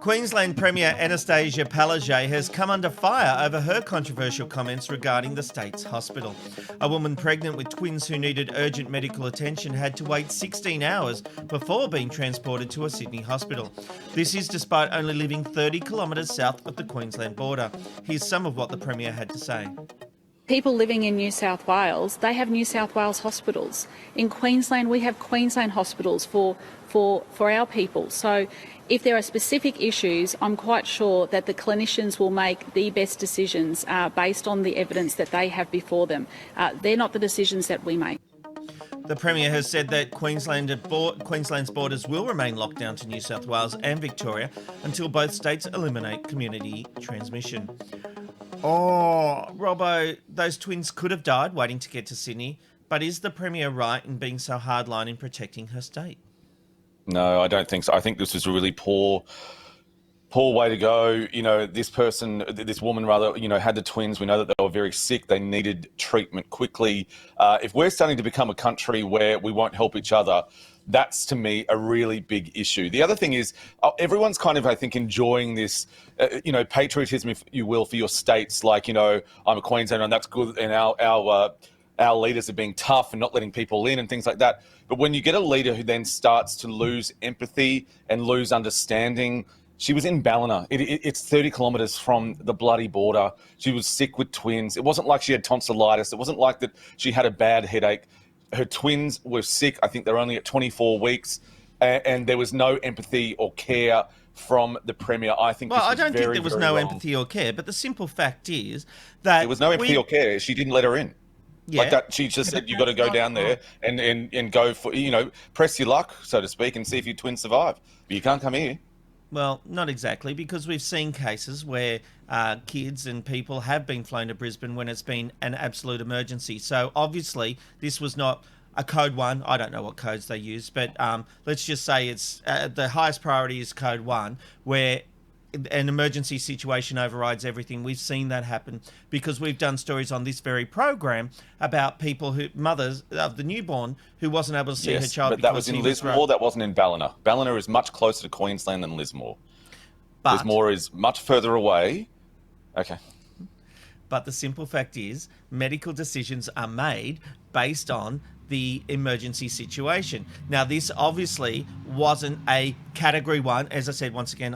Queensland Premier Anastasia Palaszczuk has come under fire over her controversial comments regarding the state's hospital. A woman pregnant with twins who needed urgent medical attention had to wait 16 hours before being transported to a Sydney hospital. This is despite only living 30 kilometres south of the Queensland border. Here's some of what the Premier had to say. People living in New South Wales, they have New South Wales hospitals. In Queensland, we have Queensland hospitals for our people. So if there are specific issues, I'm quite sure that the clinicians will make the best decisions based on the evidence that they have before them. They're not the decisions that we make. The Premier has said that Queensland's borders will remain locked down to New South Wales and Victoria until both states eliminate community transmission. Oh, Robbo, those twins could have died waiting to get to Sydney, but is the Premier right in being so hardline in protecting her state? No, I don't think so. I think this was a really poor way to go. You know, this woman had the twins. We know that they were very sick. They needed treatment quickly. If we're starting to become a country where we won't help each other, that's, to me, a really big issue. The other thing is everyone's kind of, I think, enjoying this, patriotism, if you will, for your states. Like, I'm a Queenslander and that's good. And our leaders are being tough and not letting people in and things like that. But when you get a leader who then starts to lose empathy and lose understanding, she was in Ballina. It's 30 kilometres from the bloody border. She was sick with twins. It wasn't like she had tonsillitis. It wasn't like that she had a bad headache. Her twins were sick. I think they're only at 24 weeks. And there was no empathy or care from the Premier. I think I don't think there was no empathy or care, but the simple fact is that... There was no empathy or care. She didn't let her in. Yeah. Like that, she just said, you've got to go down there and go for, press your luck, so to speak, and see if your twins survive. But you can't come here. Well, not exactly, because we've seen cases where kids and people have been flown to Brisbane when it's been an absolute emergency. So obviously this was not a code 1. I don't know what codes they use, but let's just say it's the highest priority is code 1, where an emergency situation overrides everything. We've seen that happen because we've done stories on this very program about mothers of the newborn who wasn't able to see her child. But that was in Lismore. That wasn't in Ballina. Ballina is much closer to Queensland than Lismore. Lismore is much further away. Okay. But the simple fact is, medical decisions are made based on the emergency situation. Now, this obviously wasn't a category 1. As I said, once again,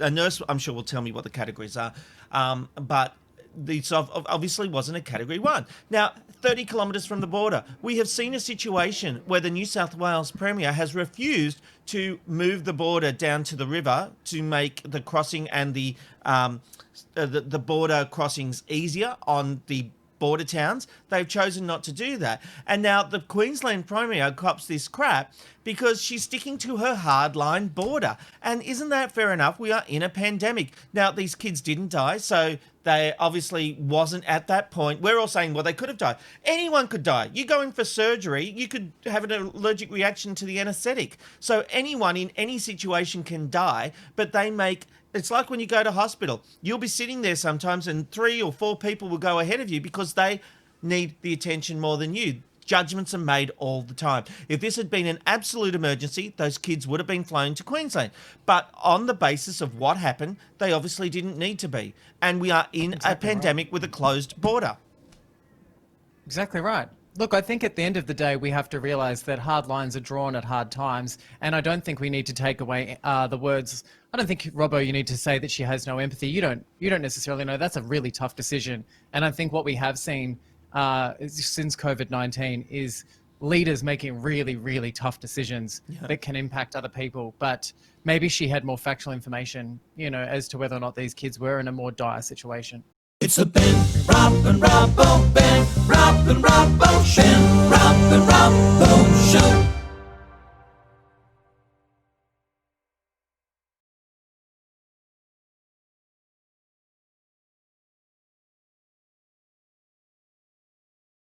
a nurse, I'm sure, will tell me what the categories are. But this obviously wasn't a category 1. Now, 30 kilometres from the border, we have seen a situation where the New South Wales Premier has refused to move the border down to the river to make the crossing and the border crossings easier on the border towns. They've chosen not to do that. And now the Queensland Premier cops this crap because she's sticking to her hardline border. And isn't that fair enough? We are in a pandemic. Now, these kids didn't die, so they obviously wasn't at that point. We're all saying, well, they could have died. Anyone could die. You go in for surgery, you could have an allergic reaction to the anaesthetic. So anyone in any situation can die, but it's like when you go to hospital. You'll be sitting there sometimes and 3 or 4 people will go ahead of you because they need the attention more than you. Judgments are made all the time. If this had been an absolute emergency, those kids would have been flown to Queensland. But on the basis of what happened, they obviously didn't need to be. And we are in a pandemic with a closed border. Exactly right. Look, I think at the end of the day, we have to realise that hard lines are drawn at hard times, and I don't think we need to take away the words. I don't think, Robbo, you need to say that she has no empathy. You don't necessarily know. That's a really tough decision. And I think what we have seen since COVID-19 is leaders making really, really tough decisions that can impact other people. But maybe she had more factual information, as to whether or not these kids were in a more dire situation. It's the Ben, Rob and Robbo, Ben, Rob and Robbo, Ben, Rob and Robbo Show.